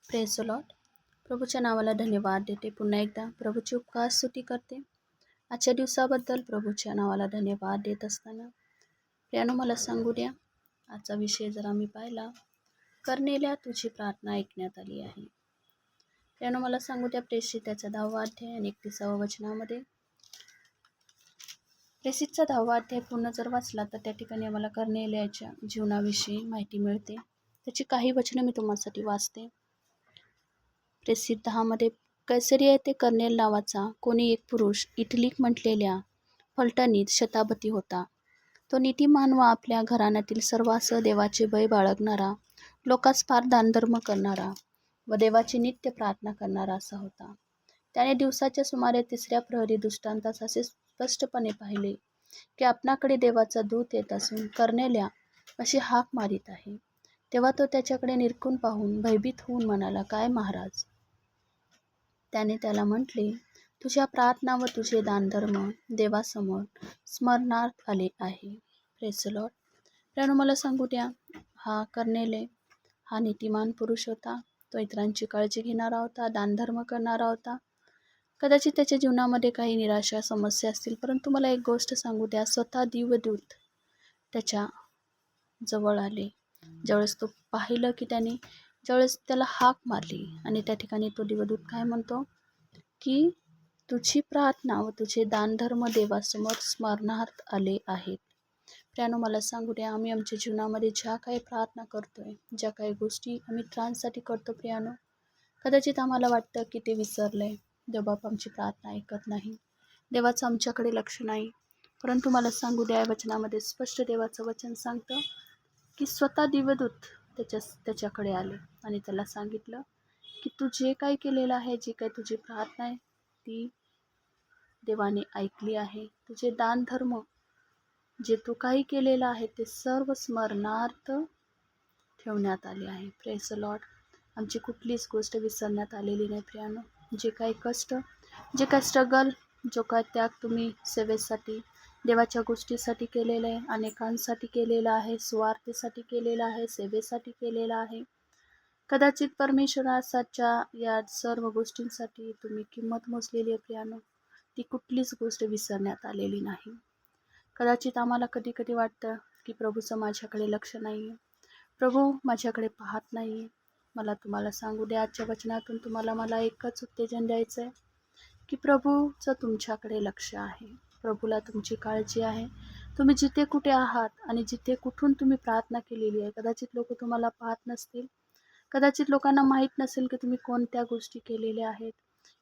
Praise the Lord. प्रभूच्या नावाला धन्यवाद देते. पुन्हा एकदा प्रभूची उपकार स्तुती करते. आजच्या दिवसाबद्दल प्रभूच्या नावाला धन्यवाद देत असताना प्रियानो मला सांगू द्या, आजचा विषय जर आम्ही पाहिला, करनेल्या तुझी प्रार्थना ऐकण्यात आली आहे. प्रियानो मला सांगू द्या, प्रेषित त्याचा 10वा अध्याय आणि 31वा वचनामध्ये, प्रेषितचा 10वा अध्याय पूर्ण जर वाचला तर त्या ठिकाणी आम्हाला करनेल्याच्या जीवनाविषयी माहिती मिळते. त्याची काही वचनं मी तुम्हासाठी वाचते. प्रेषित 10मध्ये, कैसरिया येथे कर्नेल नावाचा कोणी एक पुरुष इटलीक म्हटलेल्या फलटणीत शतापती होता. तो नीतिमान व आपल्या घराण्यातील सर्वांसह देवाचे भय बाळगणारा, लोकांस फार दानधर्म करणारा व देवाची नित्य प्रार्थना करणारा असा होता. त्याने दिवसाच्या सुमारे 3ऱ्या प्रहरी दृष्टांतास असे स्पष्टपणे पाहिले की आपणाकडे देवाचा दूत येत असून कर्नेल्या अशी हाक मारित आहे. तेव्हा तो त्याच्याकडे निरखून पाहून भयभीत होऊन म्हणाला, काय महाराज? त्याने त्याला म्हटले, तुझ्या प्रार्थना व तुझे दानधर्म देवासमोर स्मरणार्थ आले आहे. Praise the Lord. प्रियानो मला सांगू द्या, हा कर्नेले हा नीतिमान पुरुष होता. तो इतरांची काळजी घेणारा होता, दानधर्म करणारा होता. कदाचित त्याच्या जीवनामध्ये काही निराशा समस्या असतील, परंतु मला एक गोष्ट सांगू द्या, स्वतः देवदूत त्याच्या जवळ आले. ज्यावेळेस तो पाहिलं की ज्यावेळेस त्याला हाक मारली आणि त्या ठिकाणी तो देवदूत काय म्हणतो की तुझी प्रार्थना व तुझे दानधर्म देवासमोर स्मरणार्थ आले आहेत. प्रियानो मला सांगू द्या, आम्ही आमच्या जीवनामध्ये ज्या काही प्रार्थना करतोय, ज्या काही गोष्टी आम्ही इतरांसाठी करतो प्रियानो, कदाचित आम्हाला वाटतं की ते विसरलंय, देवबाप आमची प्रार्थना ऐकत नाही, देवाचं आमच्याकडे लक्ष नाही. परंतु मला सांगू द्या, या वचनामध्ये स्पष्ट देवाचं वचन सांगतं की स्वतः देवदूत त्याच्याकडे आले आणि त्याला सांगितलं की तू जे काही केलेलं आहे, जी काही तुझी प्रार्थना आहे ती देवाने ऐकली आहे. तुझे दानधर्म जे तू काही केलेलं आहे ते सर्व स्मरणार्थ ठेवण्यात आले आहे. Praise the Lord. आमची कुठलीच गोष्ट विसरण्यात आलेली नाही प्रियानो. जे काही कष्ट, जे काही स्ट्रगल, जो काय त्याग तुम्ही सेवेसाठी, देवाच्या गोष्टीसाठी केलेलं आहे, अनेकांसाठी केलेलं आहे, स्वार्थेसाठी केलेलं आहे, सेवेसाठी केलेलं आहे, कदाचित परमेश्वराच्या या सर्व गोष्टींसाठी तुम्ही किंमत मोजलेली आहे प्रियानो, ती कुठलीच गोष्ट विसरण्यात आलेली नाही. कदाचित आम्हाला कधी कधी वाटतं की प्रभूचं माझ्याकडे लक्ष नाही आहे, प्रभू माझ्याकडे पाहत नाही आहे. मला तुम्हाला सांगू द्या, आजच्या वचनातून मला एकच उत्तेजन द्यायचं आहे की प्रभूचं तुमच्याकडे लक्ष आहे, प्रभूला तुमची काळजी आहे. तुम्ही जिथे कुठे आहात आणि जिथे कुठून तुम्ही प्रार्थना केलेली आहे, कदाचित लोक तुम्हाला पाहत नसतील, कदाचित लोकांना माहीत नसेल की तुम्ही कोणत्या गोष्टी केलेल्या आहेत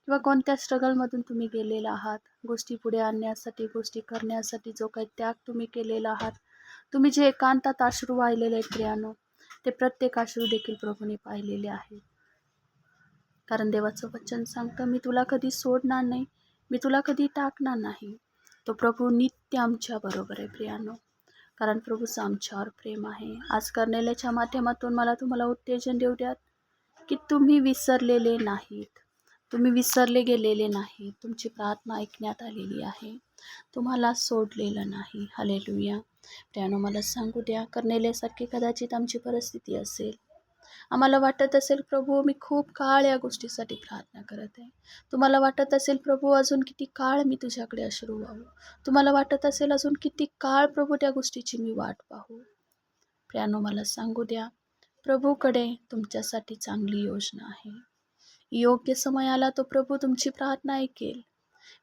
किंवा कोणत्या स्ट्रगलमधून तुम्ही गेलेला आहात. गोष्टी पुढे आणण्यासाठी, गोष्टी करण्यासाठी जो काही त्याग तुम्ही केलेला आहात, तुम्ही जे एकांतात अश्रू वाहिलेले आहेत प्रियानो, ते प्रत्येक अश्रू देखील प्रभूने पाहिलेले आहेत. कारण देवाचं वचन सांगतं, मी तुला कधी सोडणार नाही, मी तुला कधी टाकणार नाही. तो प्रभू नित्य आमच्या बरोबर आहे प्रियानो, कारण प्रभूचं आमच्यावर प्रेम आहे. आज कर्नेल्याच्या माध्यमातून मला तुम्हाला उत्तेजन देऊ द्यात की तुम्ही विसरलेले नाहीत, तुम्ही विसरले गेलेले नाही. तुमची प्रार्थना ऐकण्यात आलेली आहे, तुम्हाला सोडलेलं नाही. हालेलुया. प्रियानो मला सांगू द्या, कर्नेल्यासारखी कदाचित आमची परिस्थिती असेल. आम्हाला वाटत असेल, प्रभू मी खूप काळ या गोष्टीसाठी प्रार्थना करत आहे. तुम्हाला वाटत असेल, प्रभू अजून किती काळ मी तुझ्याकडे अश्रू वाहू. तुम्हाला वाटत असेल, अजून किती काळ प्रभू त्या गोष्टीची मी वाट पाहू. प्रियानो मला सांगू द्या, प्रभूकडे तुमच्यासाठी चांगली योजना आहे. योग्य समयाला तो प्रभू तुमची प्रार्थना ऐकेल.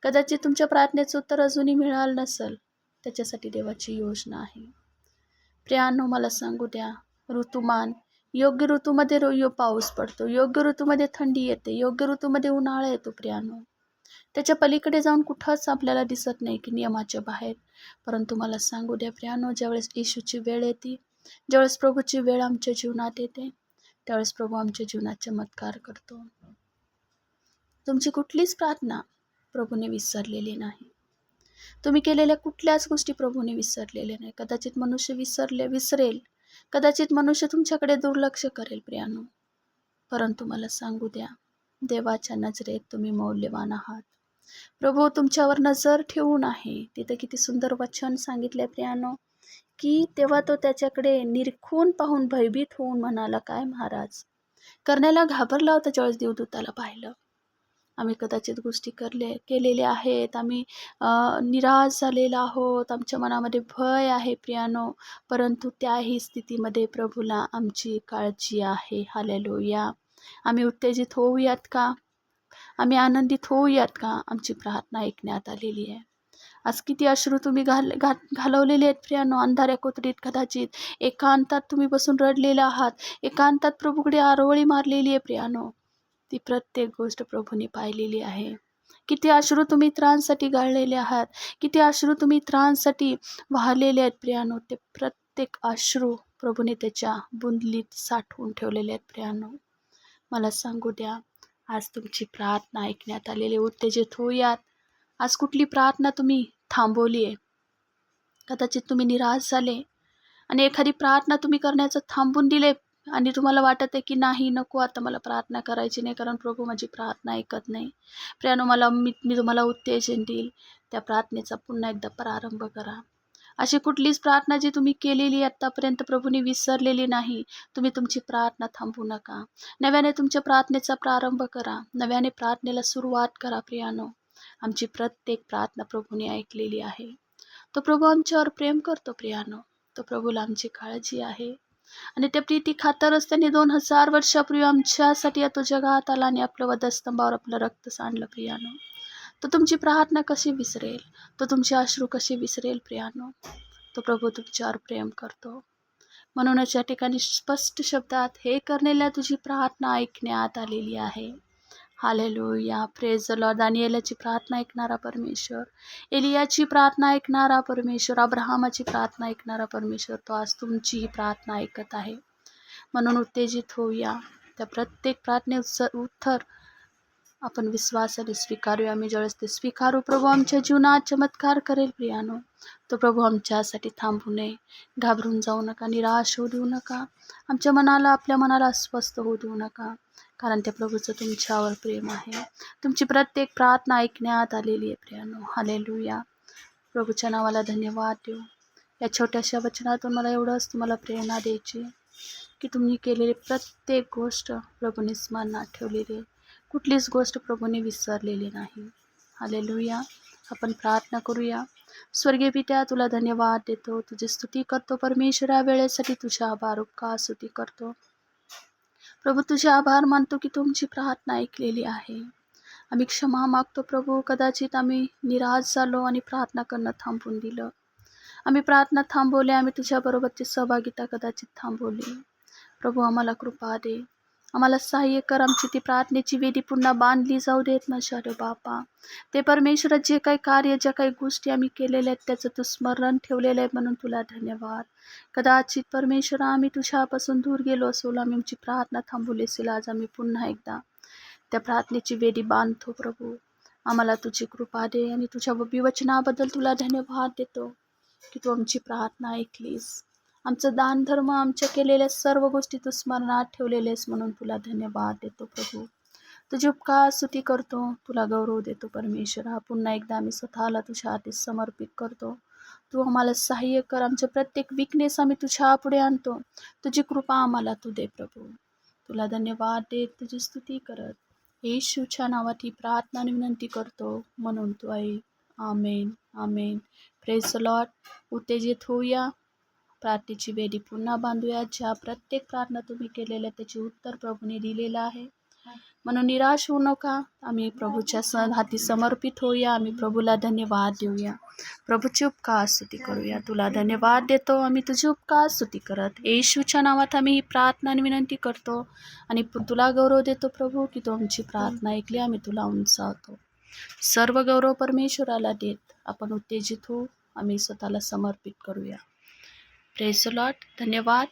कदाचित तुमच्या प्रार्थनेचं उत्तर अजूनही मिळालं नसेल, त्याच्यासाठी देवाची योजना आहे. प्रियानो मला सांगू द्या, ऋतुमान, योग्य ऋतूमध्ये पाऊस पडतो, योग्य ऋतूमध्ये थंडी येते, योग्य ऋतूमध्ये उन्हाळा येतो प्रियानो. त्याच्या पलीकडे जाऊन कुठंच आपल्याला दिसत नाही की नियमाच्या बाहेर. परंतु मला सांगू द्या प्रियानो, ज्यावेळेस येशूची वेळ येते, ज्यावेळेस प्रभूची वेळ आमच्या जीवनात येते, त्यावेळेस प्रभू आमच्या जीवनात चमत्कार करतो. तुमची कुठलीच प्रार्थना प्रभूने विसरलेली नाही. तुम्ही केलेल्या कुठल्याच गोष्टी प्रभूने विसरलेल्या नाही. कदाचित मनुष्य विसरेल, कदाचित मनुष्य तुमच्याकडे दुर्लक्ष करेल प्रियानो, परंतु मला सांगू द्या, देवाच्या नजरेत तुम्ही मौल्यवान आहात. प्रभू तुमच्यावर नजर ठेवून आहे. तिथे किती सुंदर वचन सांगितले प्रियानो की तेव्हा तो त्याच्याकडे निरखून पाहून भयभीत होऊन म्हणाला, काय महाराज? करण्याला घाबरला होता ज्यावेळेस देवदूताला पाहिलं. आम्ही कदाचित गोष्टी केलेल्या आहेत. आम्ही निराश झालेलो आहोत. आमच्या मनामध्ये भय आहे प्रियानो. परंतु त्याही स्थितीमध्ये प्रभूला आमची काळजी आहे. हालेलुया. आम्ही उत्तेजित होऊयात का? आम्ही आनंदित होऊयात का? आमची प्रार्थना ऐकण्यात आलेली आहे. आज किती अश्रू तुम्ही घालवलेले आहेत प्रियानो. अंधाऱ्या कोठडीत कदाचित एकांतात तुम्ही बसून रडलेले आहात. एकांतात प्रभूकडे आरोळी मारलेली आहे प्रियानो. ती प्रत्येक गोष्ट प्रभूने पाहिलेली आहे. किती अश्रू तुम्ही इतरांसाठी गाळलेले आहात. किती अश्रू तुम्ही इतरांसाठी वाहलेले आहेत प्रियानो. ते प्रत्येक अश्रू प्रभूने त्याच्या बुंदलीत साठवून ठेवलेले आहेत प्रियानो. मला सांगू द्या, आज तुमची प्रार्थना ऐकण्यात आलेली. उत्तेजित होऊयात. आज कुठली प्रार्थना तुम्ही थांबवली आहे? कदाचित तुम्ही निराश झाले आणि एखादी प्रार्थना तुम्ही करण्याचं थांबून दिले आणि तुम्हाला वाटत आहे की नाही, नको, आता मला प्रार्थना करायची नाही, कारण प्रभू माझी प्रार्थना ऐकत नाही. प्रियानो, मी तुम्हाला उत्तेजन देईल. त्या प्रार्थनेचा पुन्हा एकदा प्रारंभ करा. अशी कुठलीच प्रार्थना जी तुम्ही केलेली आत्तापर्यंत प्रभूने विसरलेली नाही, तुम्ही तुमची प्रार्थना थांबवू नका. नव्याने तुमच्या प्रार्थनेचा प्रारंभ करा. नव्याने प्रार्थनेला सुरुवात करा प्रियानो. आमची प्रत्येक प्रार्थना प्रभूने ऐकलेली आहे. तो प्रभू आमच्यावर प्रेम करतो प्रियानो. तो प्रभूला आमची काळजी आहे आणि त्या प्रीती खातरच त्याने 2000 वर्षापूर्वी आमच्यासाठी तो जगात आला आणि आपलं वधस्तंभावर आपलं रक्त सांडलं प्रियानो. तो तुमची प्रार्थना कशी विसरेल? तो तुमचे अश्रू कसे विसरेल प्रियानो? तो प्रभू तुमच्यावर प्रेम करतो. म्हणूनच या ठिकाणी स्पष्ट शब्दात, हे करण्याला तुझी प्रार्थना ऐकण्यात आलेली आहे. हालेलुया. Praise the Lord. दानिएलाची प्रार्थना ऐकणारा परमेश्वर, एलियाची प्रार्थना ऐकणारा परमेश्वर, अब्राहमाची प्रार्थना ऐकणारा परमेश्वर, तो आज तुमचीही प्रार्थना ऐकत आहे. म्हणून उत्तेजित होऊया. त्या प्रत्येक प्रार्थनेचं उत्तर आपण विश्वासाने स्वीकारूया. आम्ही ज्यावेळेस ते स्वीकारू, प्रभू आमच्या जीवनात चमत्कार करेल प्रियानो. तो प्रभू आमच्यासाठी थांबू नये. घाबरून जाऊ नका, निराश होऊ देऊ नका. आपल्या मनाला अस्वस्थ होऊ देऊ नका, कारण त्या प्रभूचं तुमच्यावर प्रेम आहे. तुमची प्रत्येक प्रार्थना ऐकण्यात आलेली आहे प्रियानो. हालेलुया. प्रभूच्या नावाला धन्यवाद देऊ. या छोट्याशा वचनातून मला एवढंच तुम्हाला प्रेरणा द्यायची की तुम्ही केलेली प्रत्येक गोष्ट प्रभूने स्मरणात ठेवलेली आहे. कुठलीच गोष्ट प्रभूने विसरलेली नाही. हालेलुया. आपण प्रार्थना करूया. स्वर्गीय पित्या, तुला धन्यवाद देतो, तुझी स्तुती करतो परमेश्वरा. वेळेसाठी तुझ्या आभार, उपकार स्तुती करतो प्रभू. तुझे आभार मानतो की तुमची प्रार्थना ऐकलेली आहे. आम्ही क्षमा मागतो प्रभू. कदाचित आम्ही निराश झालो आणि प्रार्थना करणं थांबवून दिलं. आम्ही प्रार्थना थांबवल्या. आम्ही तुझ्याबरोबरची सहभागिता कदाचित थांबवली. प्रभू, आम्हाला कृपा दे. आम्हाला सहाय्य कर. आमची ती प्रार्थनेची वेदी पुन्हा बांधली जाऊ देत नशा रे बापा. ते परमेश्वरा, जे काही कार्य, ज्या काही गोष्टी आम्ही केलेल्या आहेत त्याचं तू स्मरण ठेवलेलं आहे, म्हणून तुला धन्यवाद. कदाचित परमेश्वरा आम्ही तुझ्यापासून दूर गेलो असो, आम्ही आमची प्रार्थना थांबवली असेल, आज आम्ही पुन्हा एकदा त्या प्रार्थनेची वेदी बांधतो प्रभू. आम्हाला तुझी कृपा दे आणि तुझ्या विवचनाबद्दल तुला धन्यवाद देतो की तू आमची प्रार्थना ऐकलीस. आमचं दान धर्म, आमच्या केलेल्या सर्व गोष्टी तू स्मरणात ठेवलेलेस, म्हणून तुला धन्यवाद देतो प्रभू. तुझी उपकार स्तुती करतो, तुला गौरव देतो परमेश्वरा. पुन्हा एकदा आम्ही स्वतःला तुझ्या हाती समर्पित करतो. तू आम्हाला सहाय्य कर. आमचे प्रत्येक विकनेस आम्ही तुझ्या पुढे आणतो. तुझी कृपा आम्हाला तू दे प्रभू. तुला धन्यवाद देत, तुझी स्तुती करत, येशूच्या नावात ही प्रार्थना आणि विनंती करतो, म्हणून तू आहे. Amen, amen. Praise the Lord. उत्तेजित होऊया. प्रार्थनेची वेदी पुन्हा बांधूया. ज्या प्रत्येक प्रार्थना तुम्ही केलेल्या त्याचे उत्तर प्रभूने दिलेलं आहे, म्हणून निराश होऊ नका. आम्ही प्रभूच्या हाती समर्पित होऊया. आम्ही प्रभूला धन्यवाद देऊया. प्रभूची उपकार स्तुती करूया. तुला धन्यवाद देतो. आम्ही तुझी उपकार स्तुती करत येशूच्या नावात आम्ही ही प्रार्थना आणि विनंती करतो आणि तुला गौरव देतो प्रभू की तू आमची प्रार्थना ऐकली. आम्ही तुला उंचावतो. सर्व गौरव परमेश्वराला देत आपण उत्तेजित होऊ. आम्ही स्वतःला समर्पित करूया. Praise the Lord. धन्यवाद.